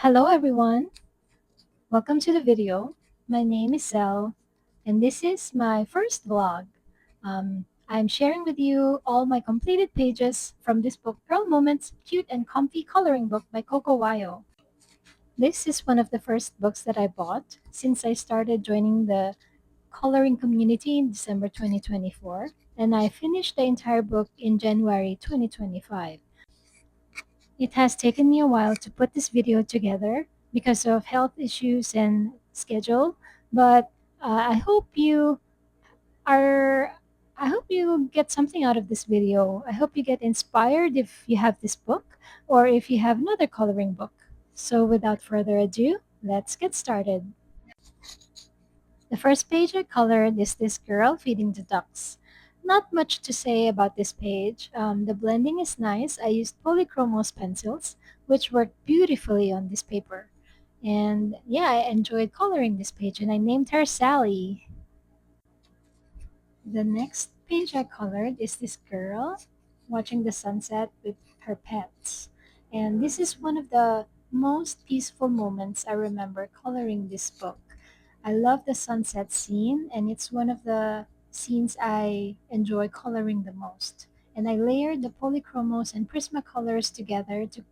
Hello everyone, welcome to the video. My name is Sel and this is my first vlog. I'm sharing with you all my completed pages from this book, Girl Moments, Cute and Comfy Coloring Book by Coco Wayo. This is one of the first books that I bought since I started joining the coloring community in December 2024, and I finished the entire book in January 2025. It has taken me a while to put this video together because of health issues and schedule, but I hope you are I hope you get something out of this video. I hope you get inspired if you have this book or if you have another coloring book. So without further ado, let's get started. The first page I colored is this girl feeding the ducks. Not much to say about this page. The blending is nice. I used polychromos pencils, which worked beautifully on this paper. And yeah, I enjoyed coloring this page, and I named her Sally. The next page I colored is this girl watching the sunset with her pets. And this is one of the most peaceful moments I remember coloring this book. I love the sunset scene, and it's one of the scenes I enjoy coloring the most. And I layered the polychromos and Prismacolors together to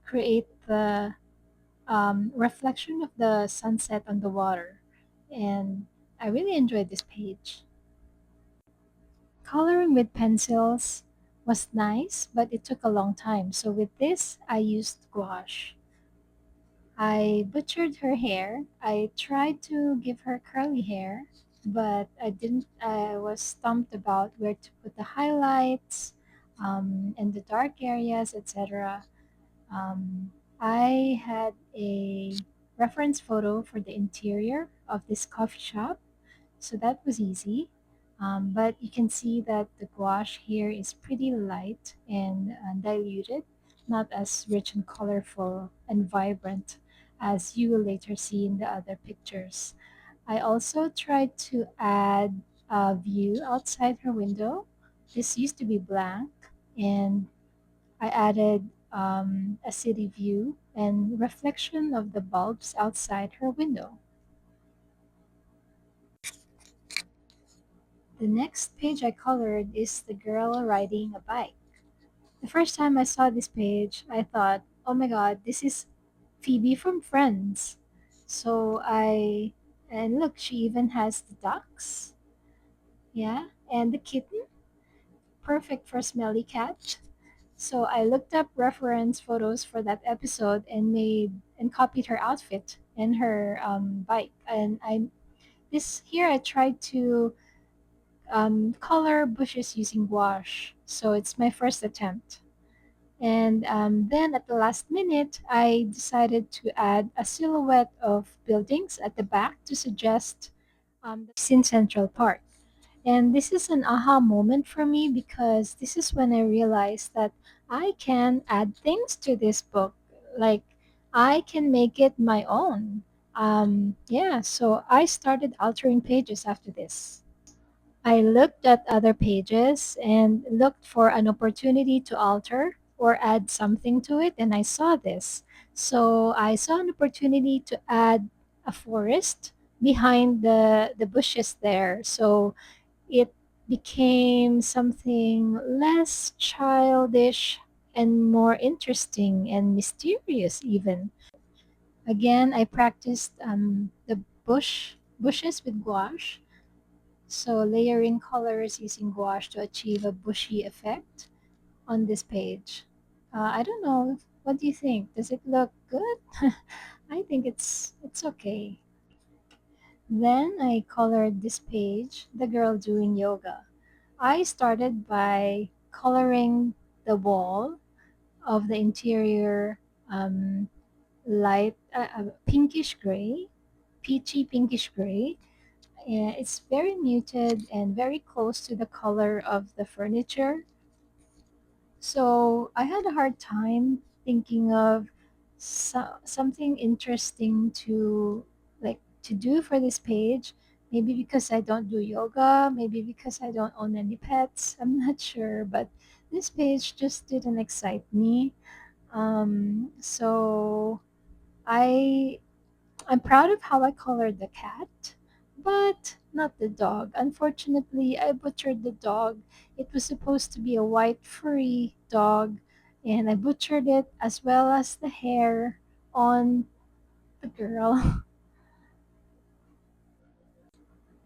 create the reflection of the sunset on the water. And I really enjoyed this page. Coloring with pencils was nice, but it took a long time. So with this, I used gouache. I butchered her hair. I tried to give her curly hair, but I didn't. I was stumped about where to put the highlights and the dark areas, etc. Um, I had a reference photo for the interior of this coffee shop, so that was easy. But you can see that the gouache here is pretty light and diluted, not as rich and colorful and vibrant as you will later see in the other pictures. I also tried to add a view outside her window. This used to be blank, and I added a city view and reflection of the bulbs outside her window. The next page I colored is the girl riding a bike. The first time I saw this page, I thought, oh my god, this is Phoebe from Friends. And look, she even has the ducks. Yeah, and the kitten, perfect for Smelly Cat. So I looked up reference photos for that episode and copied her outfit and her bike. And I tried to color bushes using gouache. So it's my first attempt. And then at the last minute, I decided to add a silhouette of buildings at the back to suggest the in Central Park. And this is an aha moment for me because this is when I realized that I can add things to this book. Like, I can make it my own. Yeah, so I started altering pages after this. I looked at other pages and looked for an opportunity to alter or add something to it, and I saw this. So I saw an opportunity to add a forest behind the bushes there. So it became something less childish and more interesting and mysterious even. Again, I practiced the bushes with gouache, so layering colors using gouache to achieve a bushy effect on this page. I don't know. What do you think? Does it look good? I think it's okay. Then I colored this page, the girl doing yoga. I started by coloring the wall of the interior um, light pinkish gray, peachy pinkish gray. Yeah, it's very muted and very close to the color of the furniture. So I had a hard time thinking of something interesting to to do for this page. Maybe because I don't do yoga, maybe because I don't own any pets. I'm not sure, but this page just didn't excite me. So I I'm proud of how I colored the cat, but not the dog. Unfortunately, I butchered the dog. It was supposed to be a white furry dog, and I butchered it as well as the hair on the girl.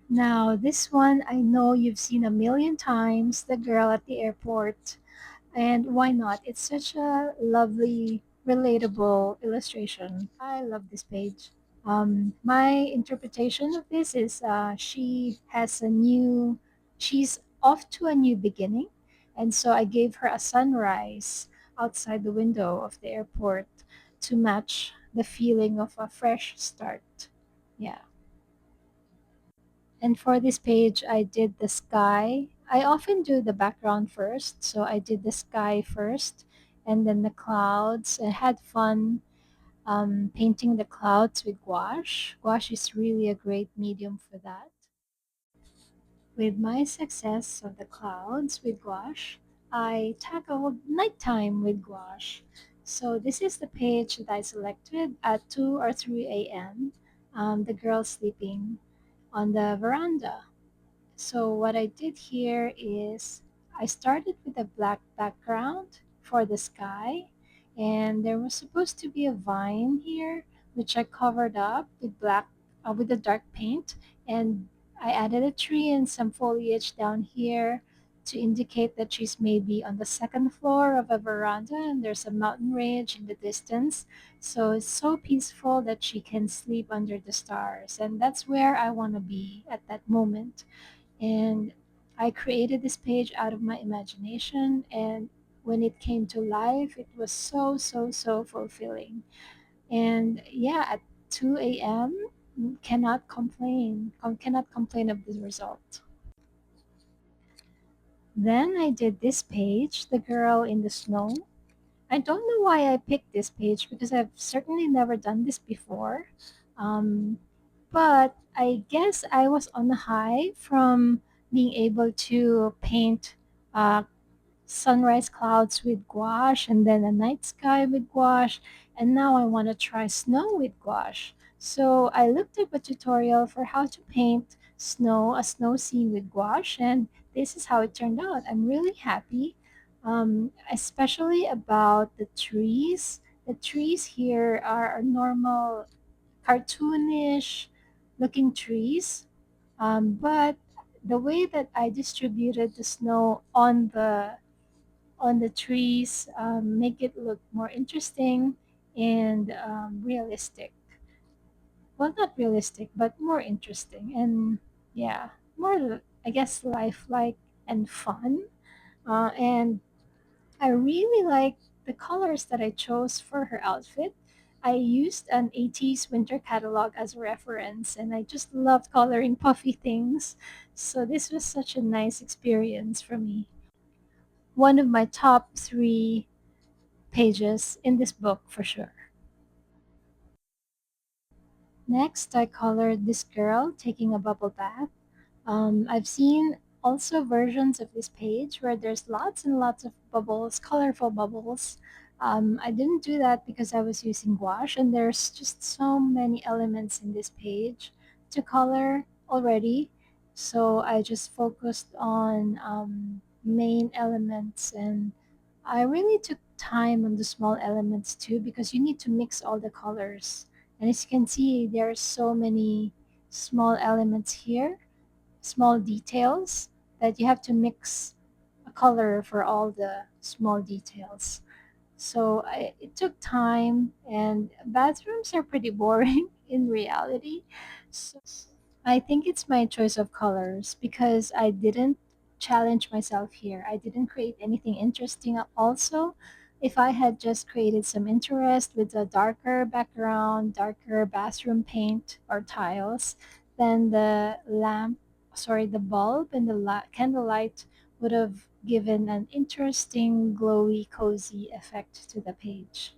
Now, this one I know you've seen a million times, the girl at the airport. And why not? It's such a lovely, relatable illustration. I love this page. My interpretation of this is she's off to a new beginning. And so I gave her a sunrise outside the window of the airport to match the feeling of a fresh start. Yeah. And for this page, I did the sky. I often do the background first. So I did the sky first and then the clouds. I had fun painting the clouds with gouache. Gouache is really a great medium for that. With my success of the clouds with gouache, I tackled nighttime with gouache. So this is the page that I selected at 2 or 3 a.m. The girl sleeping on the veranda. So what I did here is I started with a black background for the sky, and there was supposed to be a vine here which I covered up with with the dark paint, and I added a tree and some foliage down here to indicate that she's maybe on the second floor of a veranda and there's a mountain range in the distance. So it's so peaceful that she can sleep under the stars, and that's where I want to be at that moment. And I created this page out of my imagination, and when it came to life, it was so fulfilling. And yeah, at 2 a.m., cannot complain of the result. Then I did this page, The Girl in the Snow. I don't know why I picked this page because I've certainly never done this before. Um, but I guess I was on a high from being able to paint uh, sunrise clouds with gouache and then a night sky with gouache, and now I want to try snow with gouache. So I looked up a tutorial for how to paint a snow scene with gouache, and this is how it turned out. I'm really happy, especially about the trees. The trees here are normal cartoonish looking trees, but the way that I distributed the snow on the trees make it look more interesting and realistic. Well, not realistic, but more interesting and yeah, more I guess lifelike and fun. And I really like the colors that I chose for her outfit. I used an 80s winter catalog as a reference, and I just loved coloring puffy things. So this was such a nice experience for me. One of my top three pages in this book for sure. Next, I colored this girl taking a bubble bath. I've seen also versions of this page where there's lots and lots of bubbles, colorful bubbles. I didn't do that because I was using gouache, and there's just so many elements in this page to color already. So I just focused on main elements, and I really took time on the small elements too because you need to mix all the colors. And as you can see, there are so many small elements here, small details that you have to mix a color for all the small details. So it took time, and bathrooms are pretty boring in reality. So I think it's my choice of colors because I didn't challenge myself here. I didn't create anything interesting. Also, if I had just created some interest with a darker background, darker bathroom paint or tiles, then the bulb and the candlelight would have given an interesting, glowy, cozy effect to the page.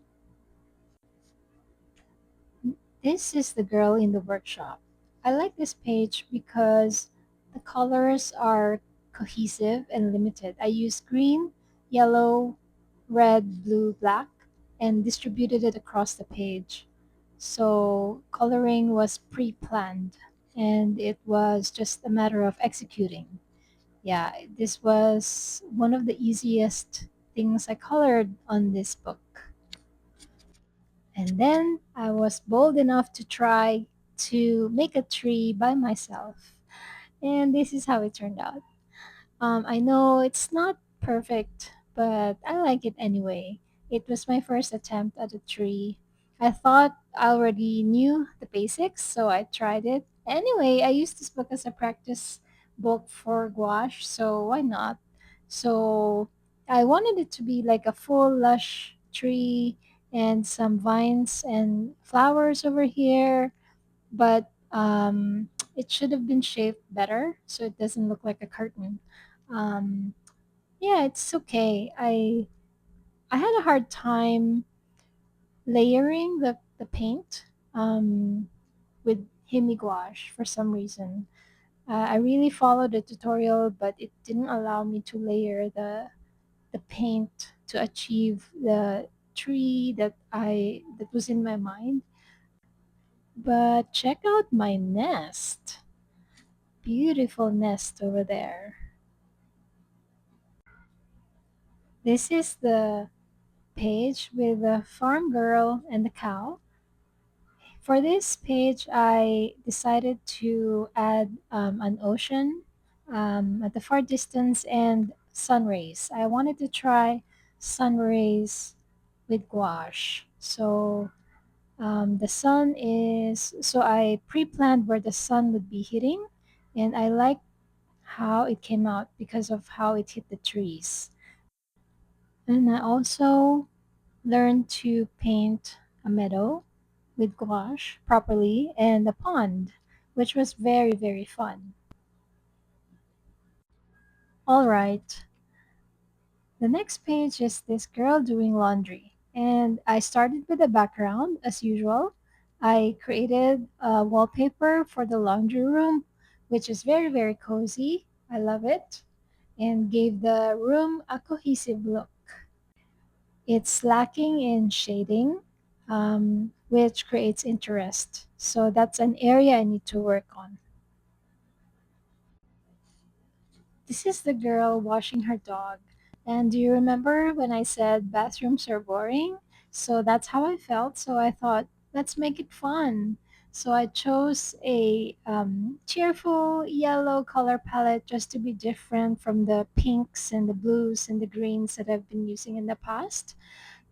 This is the girl in the workshop. I like this page because the colors are cohesive and limited. I used green, yellow, red, blue, black, and distributed it across the page. So coloring was pre-planned, and it was just a matter of executing. Yeah, this was one of the easiest things I colored on this book. And then I was bold enough to try to make a tree by myself. And this is how it turned out. I know it's not perfect, but I like it anyway. It was my first attempt at a tree. I thought I already knew the basics, so I tried it. Anyway, I used this book as a practice book for gouache, so why not? So I wanted it to be like a full lush tree and some vines and flowers over here, but it should have been shaped better so it doesn't look like a curtain. Um, yeah, it's okay. I had a hard time layering the paint with HIMI Gouache for some reason. I really followed the tutorial, but it didn't allow me to layer the paint to achieve the tree that was in my mind. But check out my nest. Beautiful nest over there. This is the page with the farm girl and the cow. For this page, I decided to add an ocean at the far distance and sun rays. I wanted to try sun rays with gouache. So the sun is, so I pre-planned where the sun would be hitting, and I like how it came out because of how it hit the trees. And I also learned to paint a meadow with gouache properly and a pond, which was very, very fun. All right, the next page is this girl doing laundry. And I started with the background as usual. I created a wallpaper for the laundry room, which is very, very cozy. I love it. And gave the room a cohesive look. It's lacking in shading, which creates interest. So that's an area I need to work on. This is the girl washing her dog. And do you remember when I said bathrooms are boring? So that's how I felt. So I thought, let's make it fun. So I chose a cheerful yellow color palette just to be different from the pinks and the blues and the greens that I've been using in the past.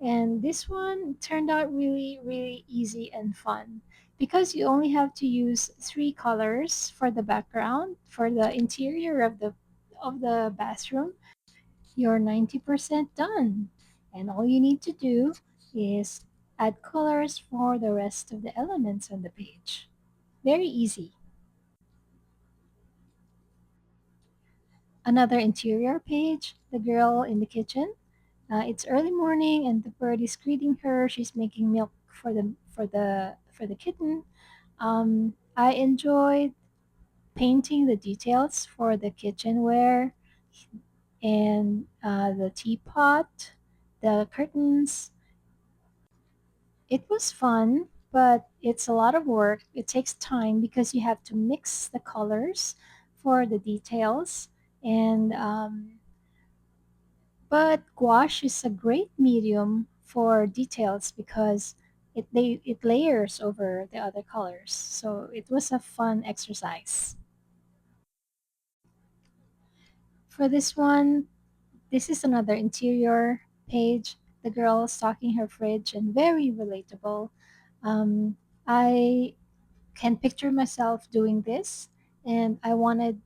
And this one turned out really, really easy and fun because you only have to use three colors for the background, for the interior of the bathroom. You're 90% done. And all you need to do is add colors for the rest of the elements on the page. Very easy. Another interior page, the girl in the kitchen. It's early morning and the bird is greeting her. She's making milk for the kitten. I enjoyed painting the details for the kitchenware and the teapot, the curtains. It was fun, but it's a lot of work. It takes time because you have to mix the colors for the details and but gouache is a great medium for details because it layers over the other colors. So it was a fun exercise. For this one, this is another interior page. The girl stocking her fridge and very relatable. I can picture myself doing this, and I wanted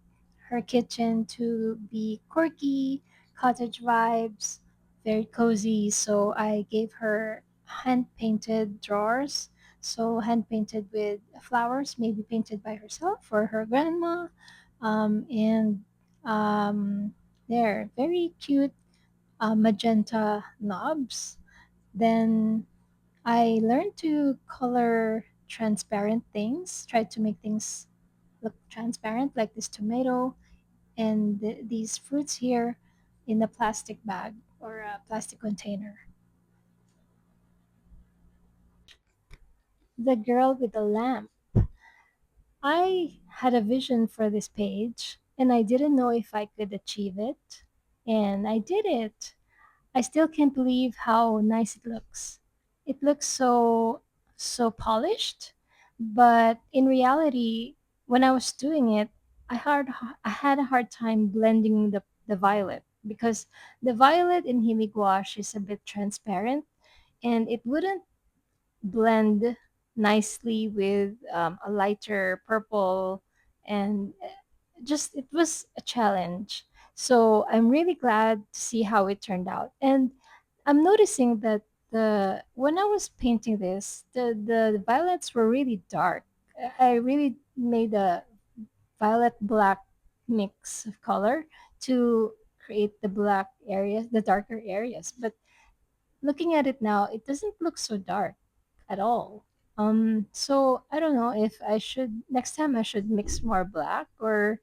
her kitchen to be quirky, cottage vibes, very cozy. So I gave her hand painted drawers. So hand painted with flowers, maybe painted by herself or her grandma. And they're very cute magenta knobs. Then I learned to color transparent things, tried to make things look transparent, like this tomato and these fruits here in a plastic bag or a plastic container. The Girl with the Lamp. I had a vision for this page and I didn't know if I could achieve it. And I did it. I still can't believe how nice it looks. It looks so polished, but in reality, when I was doing it, I had a hard time blending the violet because the violet in Himi Gouache is a bit transparent and it wouldn't blend nicely with a lighter purple and just it was a challenge. So I'm really glad to see how it turned out. And I'm noticing that the when I was painting this, the violets were really dark. I really made a violet black mix of color to create the black areas, the darker areas. But looking at it now, it doesn't look so dark at all. So I don't know if I should next time I should mix more black or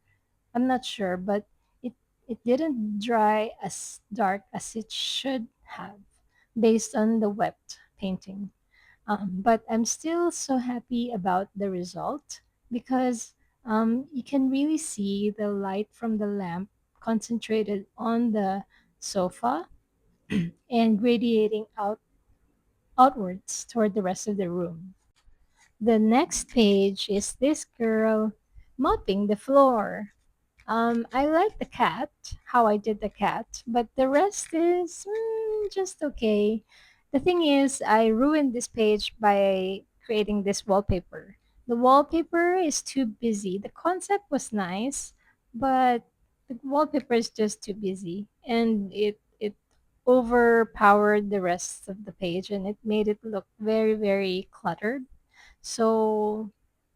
I'm not sure, but it it didn't dry as dark as it should have based on the wet painting. But I'm still so happy about the result because you can really see the light from the lamp concentrated on the sofa and radiating outwards toward the rest of the room. The next page is this girl mopping the floor. I like the cat, how I did the cat, but the rest is just okay. The thing is, I ruined this page by creating this wallpaper. The wallpaper is too busy. The concept was nice, but the wallpaper is just too busy, and it overpowered the rest of the page, and it made it look very cluttered. So,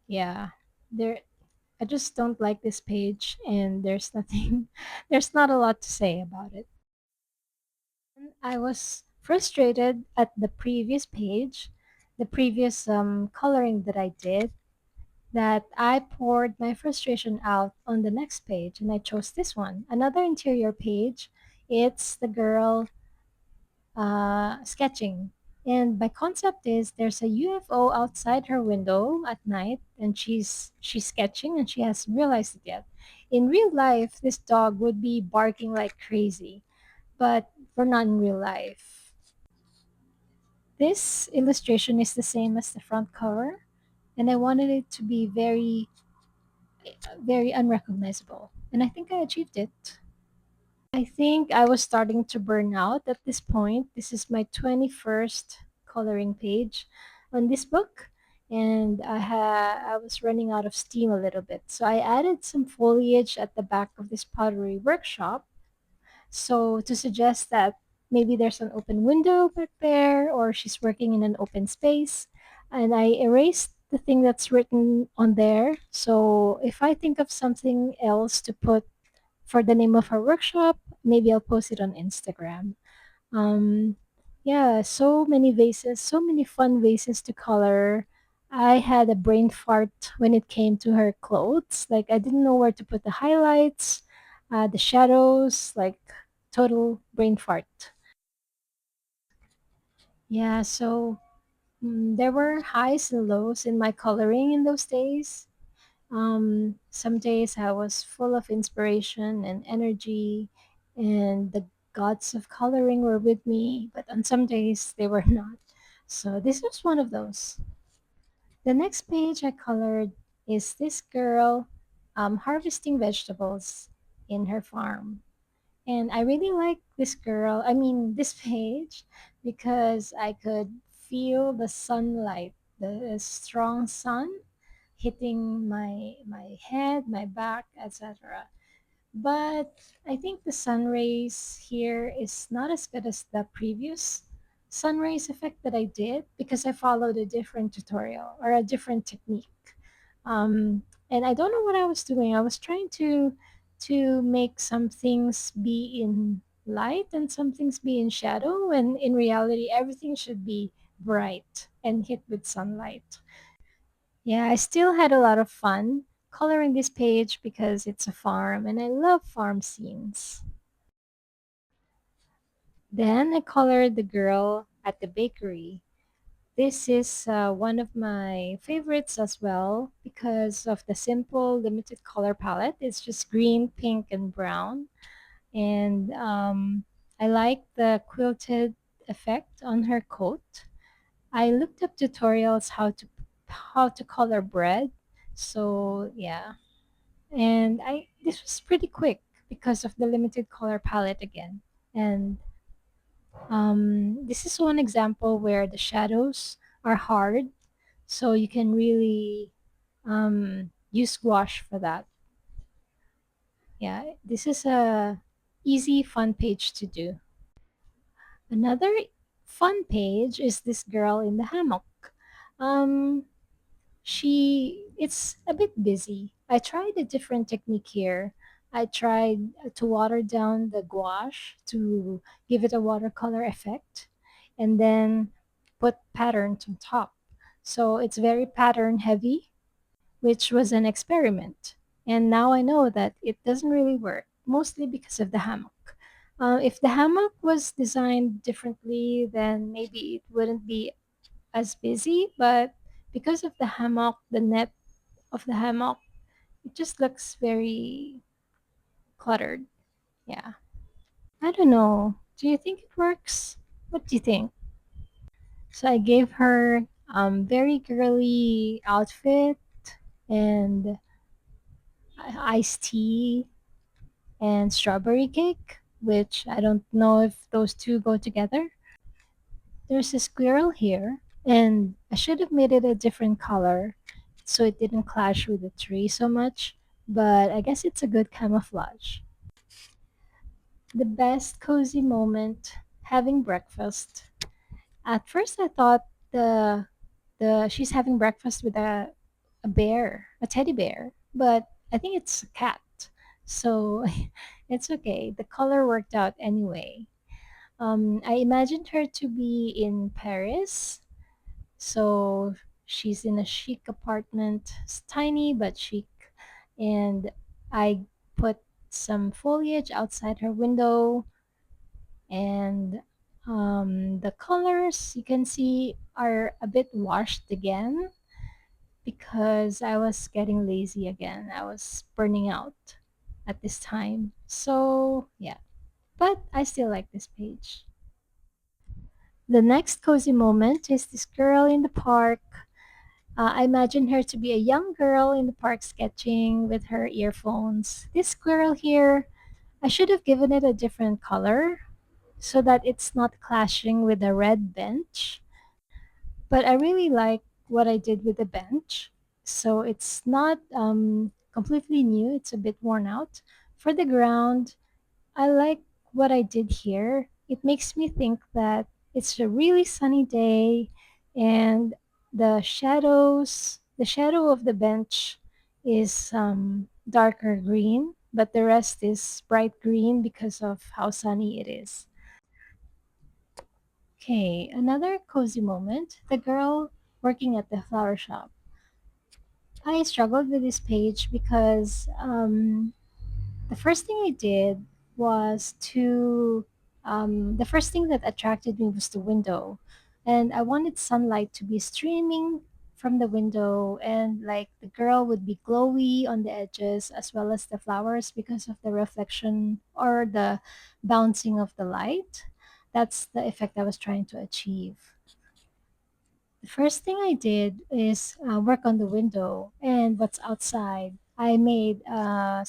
yeah, there I just don't like this page and there's nothing there's not a lot to say about it. And I was frustrated at the previous page, the previous coloring that I did, that I poured my frustration out on the next page and I chose this one. Another interior page. It's the girl sketching. And my concept is there's a UFO outside her window at night, and she's sketching, and she hasn't realized it yet. In real life, this dog would be barking like crazy, but for not in real life. This illustration is the same as the front cover, and I wanted it to be very unrecognizable, and I think I achieved it. I think I was starting to burn out at this point. This is my 21st coloring page on this book, and I was running out of steam a little bit. So I added some foliage at the back of this pottery workshop. So to suggest that maybe there's an open window back there or she's working in an open space. And I erased the thing that's written on there. So if I think of something else to put for the name of her workshop. Maybe I'll post it on Instagram. Um, yeah, so many vases, so many fun vases to color. I had a brain fart when it came to her clothes. Like I didn't know where to put the highlights, the shadows, like total brain fart. Yeah, so there were highs and lows in my coloring in those days. Some days I was full of inspiration and energy, and the gods of coloring were with me, but on some days they were not. So this was one of those. The next page I colored is this girl harvesting vegetables in her farm. And I really like this girl, I mean, this page, because I could feel the sunlight, the strong sun hitting my head, my back, etc. But I think the sun rays here is not as good as the previous sun rays effect that I did because I followed a different tutorial or a different technique. And I don't know what I was doing. I was trying to make some things be in light and some things be in shadow, and in reality, everything should be bright and hit with sunlight. Yeah, I still had a lot of fun coloring this page because it's a farm and I love farm scenes. Then I colored the girl at the bakery. This is one of my favorites as well because of the simple limited color palette. It's just green, pink, and brown. And I like the quilted effect on her coat. I looked up tutorials how to color bread. So yeah, and I this was pretty quick because of the limited color palette again. And this is one example where the shadows are hard, so you can really use gouache for that. Yeah, this is a easy, fun page to do. Another fun page is this girl in the hammock. Um, it's a bit busy. I tried a different technique here. I tried to water down the gouache to give it a watercolor effect and then put patterns on top. So it's very pattern heavy, which was an experiment. And now I know that it doesn't really work, mostly because of the hammock. If the hammock was designed differently, then maybe it wouldn't be as busy, but because of the hammock, the net of the hammock, it just looks very cluttered. Yeah. I don't know. Do you think it works? What do you think? So I gave her very girly outfit and iced tea and strawberry cake, which I don't know if those two go together. There's a squirrel here, and I should have made it a different color so it didn't clash with the tree so much, but I guess it's a good camouflage. The best cozy moment, having breakfast. At first I thought the she's having breakfast with a bear, a teddy bear, but I think it's a cat. So it's okay. The color worked out anyway. I imagined her to be in Paris. So she's in a chic apartment. It's tiny but chic. And I put some foliage outside her window. And the colors you can see are a bit washed again because I was getting lazy again. I was burning out at this time. So, yeah. But I still like this page. The next cozy moment is this girl in the park. I imagine her to be a young girl in the park sketching with her earphones. This squirrel here, I should have given it a different color so that it's not clashing with the red bench. But I really like what I did with the bench. So it's not completely new, it's a bit worn out. For the ground, I like what I did here. It makes me think that it's a really sunny day and the shadow of the bench is darker green, but the rest is bright green because of how sunny it is. Okay, another cozy moment. The girl working at the flower shop. I struggled with this page because the first thing I did was the first thing that attracted me was the window. And I wanted sunlight to be streaming from the window and like the girl would be glowy on the edges as well as the flowers because of the reflection or the bouncing of the light. That's the effect I was trying to achieve. The first thing I did is work on the window and what's outside. I made an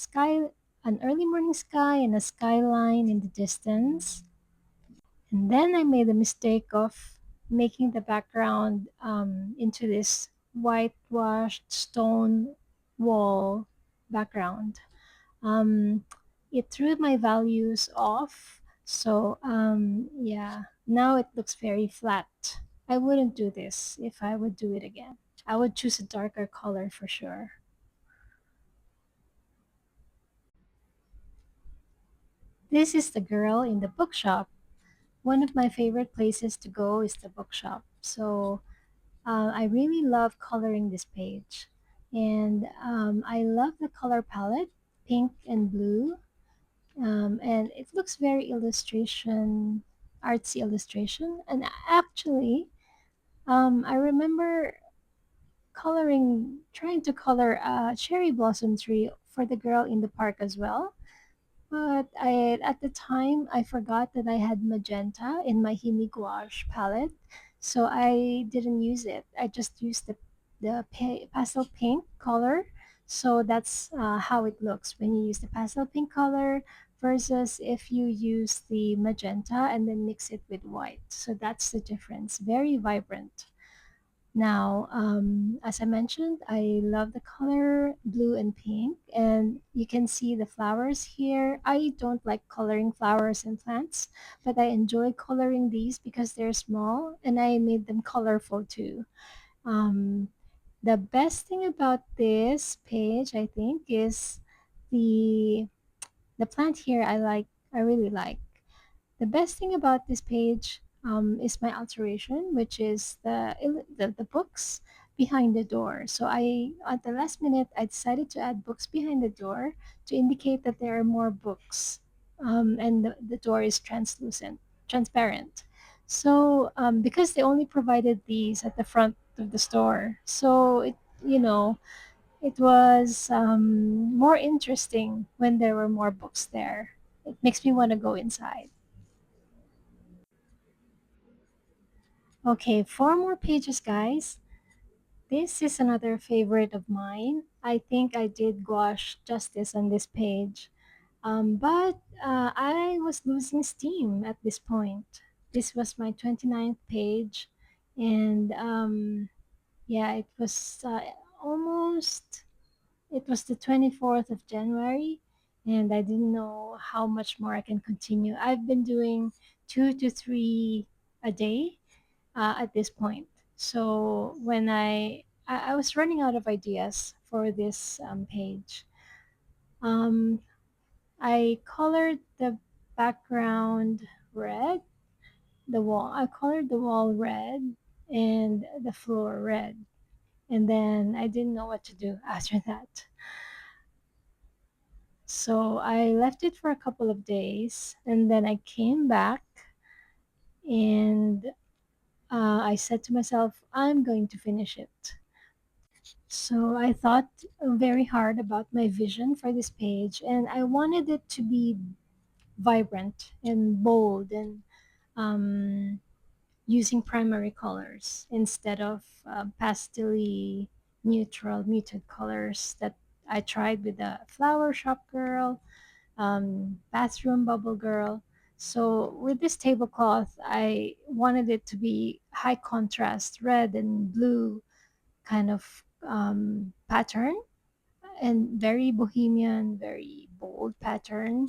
early morning sky and a skyline in the distance. And then I made the mistake of making the background into this whitewashed stone wall background. Um, it threw my values off. So yeah, now it looks very flat. I wouldn't do this if I would do it again. I would choose a darker color for sure. This is the girl in the bookshop. One of my favorite places to go is the bookshop. So I really love coloring this page. And I love the color palette, pink and blue. And it looks very artsy illustration. And actually, I remember trying to color a cherry blossom tree for the girl in the park as well. But at the time, I forgot that I had magenta in my HIMI Gouache palette, so I didn't use it. I just used the pastel pink color. So that's how it looks when you use the pastel pink color versus if you use the magenta and then mix it with white. So that's the difference. Very vibrant. Now, as I mentioned, I love the color blue and pink, and you can see the flowers here. I don't like coloring flowers and plants, but I enjoy coloring these because they're small and I made them colorful too. Um, the best thing about this page, I think, is the the plant here. I really like. The best thing about this page is my alteration, which is the books behind the door. So at the last minute, I decided to add books behind the door to indicate that there are more books, and the door is transparent. So because they only provided these at the front of the store, so you know it was more interesting when there were more books there. It makes me want to go inside. Okay, four more pages, guys. This is another favorite of mine. I think I did gouache justice on this page. But I was losing steam at this point. This was my 29th page. And yeah, almost, it was the 24th of January. And I didn't know how much more I can continue. I've been doing 2 to 3 a day at this point. So I was running out of ideas for this page. Um, I colored the background red, the wall. I colored the wall red and the floor red. And then I didn't know what to do after that. So I left it for a couple of days and then I came back and I said to myself, I'm going to finish it. So I thought very hard about my vision for this page, and I wanted it to be vibrant and bold and um, using primary colors instead of pastely neutral muted colors that I tried with the flower shop girl, bathroom bubble girl. So with this tablecloth, I wanted it to be high contrast red and blue kind of pattern and very bohemian, very bold pattern,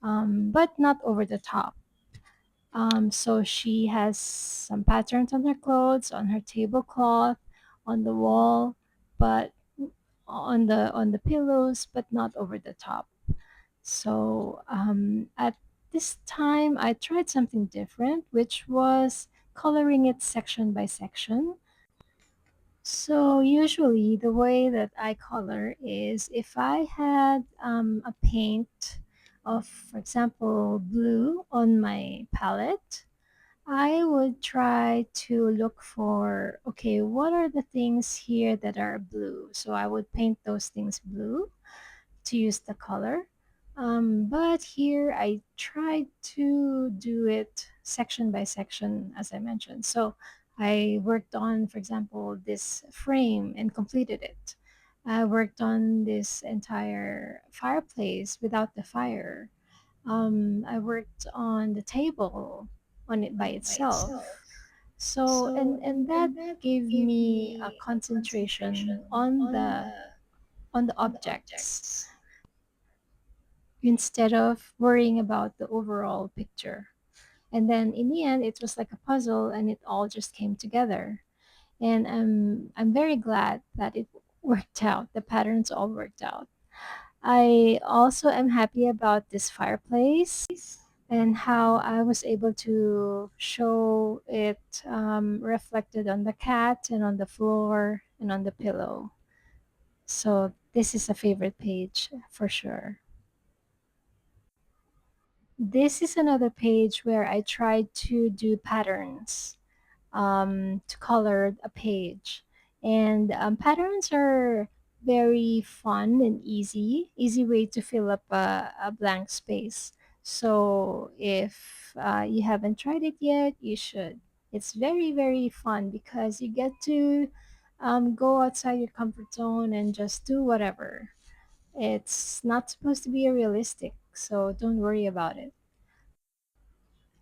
but not over the top. So she has some patterns on her clothes, on her tablecloth, on the wall, but on the pillows, but not over the top. So at this time, I tried something different, which was coloring it section by section. So usually the way that I color is if I had a paint of, for example, blue on my palette, I would try to look for, okay, what are the things here that are blue? So I would paint those things blue to use the color. But here I tried to do it section by section, as I mentioned. So I worked on, for example, this frame and completed it. I worked on this entire fireplace without the fire. I worked on the table on it by itself. So and that gave me a concentration on the objects instead of worrying about the overall picture. And then in the end, it was like a puzzle and it all just came together. And I'm very glad that it worked out. The patterns all worked out. I also am happy about this fireplace and how I was able to show it reflected on the cat and on the floor and on the pillow. So this is a favorite page for sure. This is another page where I tried to do patterns. to color a page. And patterns are very fun and easy way to fill up a blank space. So if you haven't tried it yet, you should. It's very, very fun because you get to go outside your comfort zone and just do whatever. It's not supposed to be realistic, so don't worry about it.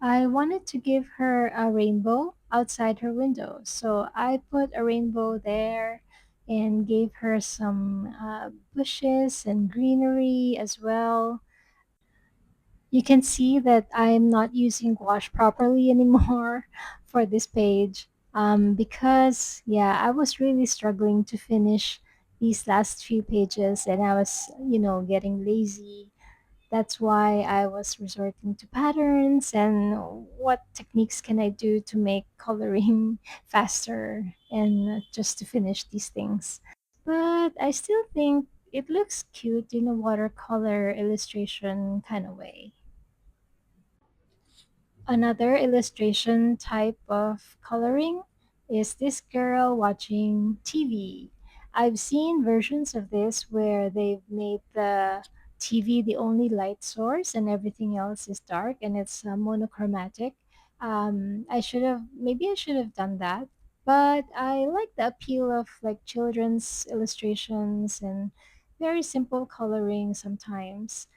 I wanted to give her a rainbow outside her window, so I put a rainbow there and gave her some bushes and greenery as well. You can see that I'm not using gouache properly anymore for this page because, yeah, I was really struggling to finish these last few pages and I was, getting lazy. That's why I was resorting to patterns and what techniques can I do to make coloring faster and just to finish these things. But I still think it looks cute in a watercolor illustration kind of way. Another illustration type of coloring is this girl watching TV. I've seen versions of this where they've made the TV the only light source and everything else is dark and it's monochromatic. Maybe I should have done that, but I like the appeal of like children's illustrations and very simple coloring sometimes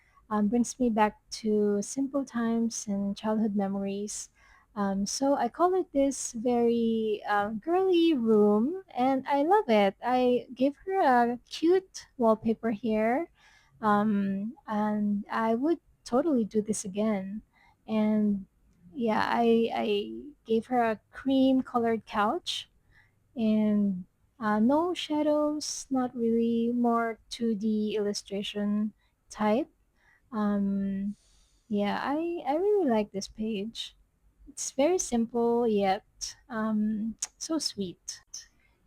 brings me back to simple times and childhood memories. So I call it this very girly room, and I love it. I gave her a cute wallpaper here, and I would totally do this again. And yeah, I gave her a cream colored couch and no shadows, not really, more 2D illustration type. um, yeah, I really like this page. It's very simple yet so sweet.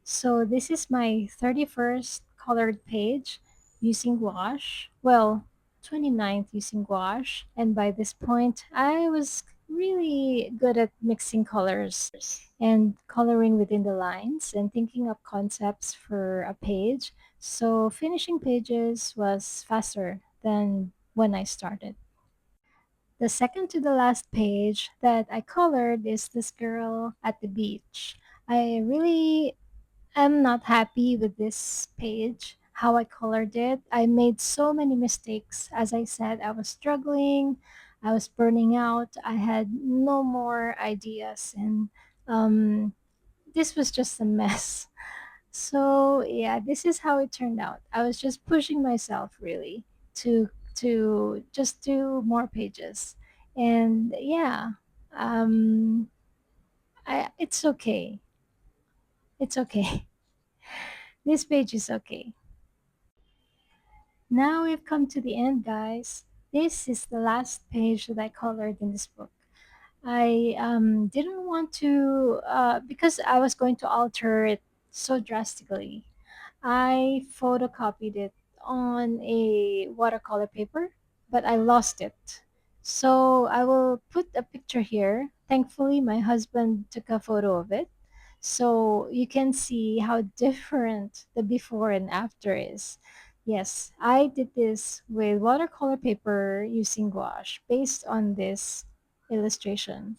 So this is my 31st colored page using gouache. Well, 29th using gouache. And by this point, I was really good at mixing colors and coloring within the lines and thinking up concepts for a page. So finishing pages was faster than when I started. The second to the last page that I colored is this girl at the beach. I really am not happy with this page, how I colored it. I made so many mistakes. As I said, I was struggling, I was burning out, I had no more ideas, and um, this was just a mess. So yeah, this is how it turned out. I was just pushing myself really to just do more pages, and yeah, um, it's okay. It's okay. This page is okay. Now we've come to the end, guys. This is the last page that I colored in this book. I didn't want to because I was going to alter it so drastically. I photocopied it on a watercolor paper, but I lost it. So I will put a picture here. Thankfully, my husband took a photo of it. So you can see how different the before and after is. Yes, I did this with watercolor paper using gouache based on this illustration.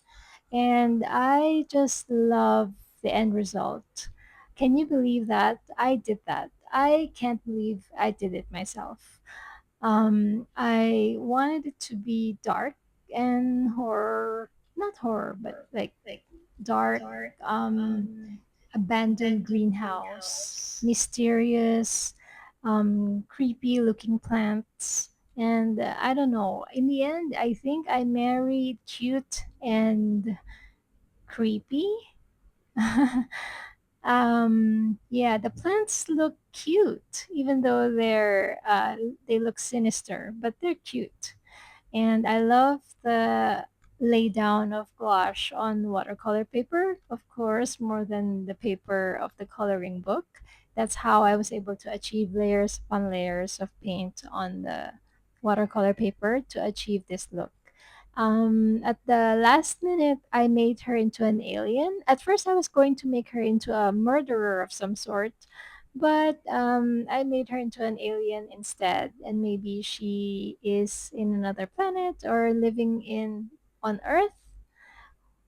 And I just love the end result. Can you believe that? I did that. I can't believe I did it myself. I wanted it to be dark and horror, not horror, but like dark, abandoned greenhouse, mysterious, creepy looking plants. And I don't know. In the end, I think I married cute and creepy. Yeah, the plants look cute, even though they look sinister, but they're cute. And I love the laydown of gouache on watercolor paper, of course, more than the paper of the coloring book. That's how I was able to achieve layers upon layers of paint on the watercolor paper to achieve this look. At the last minute, I made her into an alien. At first, I was going to make her into a murderer of some sort, but I made her into an alien instead. And maybe she is in another planet or living in on Earth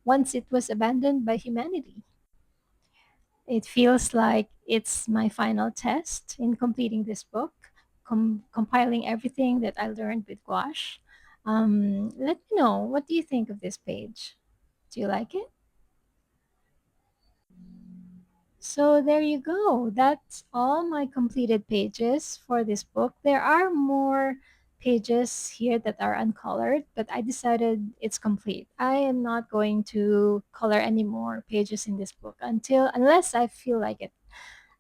once it was abandoned by humanity. It feels like it's my final test in completing this book, compiling everything that I learned with gouache. Let me know, what do you think of this page? Do you like it? So there you go. That's all my completed pages for this book. There are more pages here that are uncolored, but I decided it's complete. I am not going to color any more pages in this book unless I feel like it.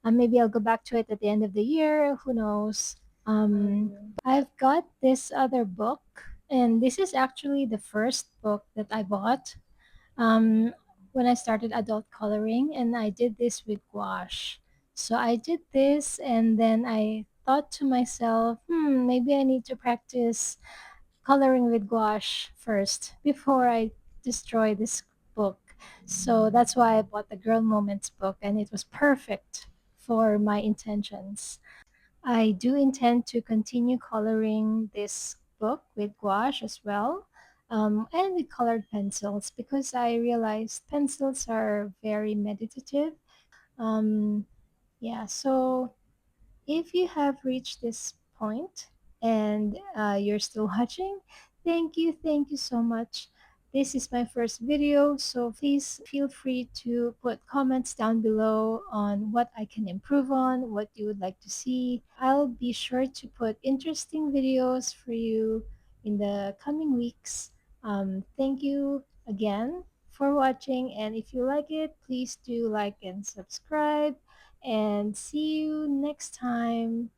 Maybe I'll go back to it at the end of the year. Who knows? I've got this other book, and this is actually the first book that I bought um, when I started adult coloring, and I did this with gouache. So I did this, and then I thought to myself, maybe I need to practice coloring with gouache first before I destroy this book. So that's why I bought the Girl Moments book, and it was perfect for my intentions. I do intend to continue coloring this book with gouache as well, and with colored pencils because I realized pencils are very meditative. Um, yeah, so if you have reached this point and you're still watching, thank you so much. This is my first video, so please feel free to put comments down below on what I can improve on, what you would like to see. I'll be sure to put interesting videos for you in the coming weeks. Thank you again for watching, and if you like it, please do like and subscribe, and see you next time.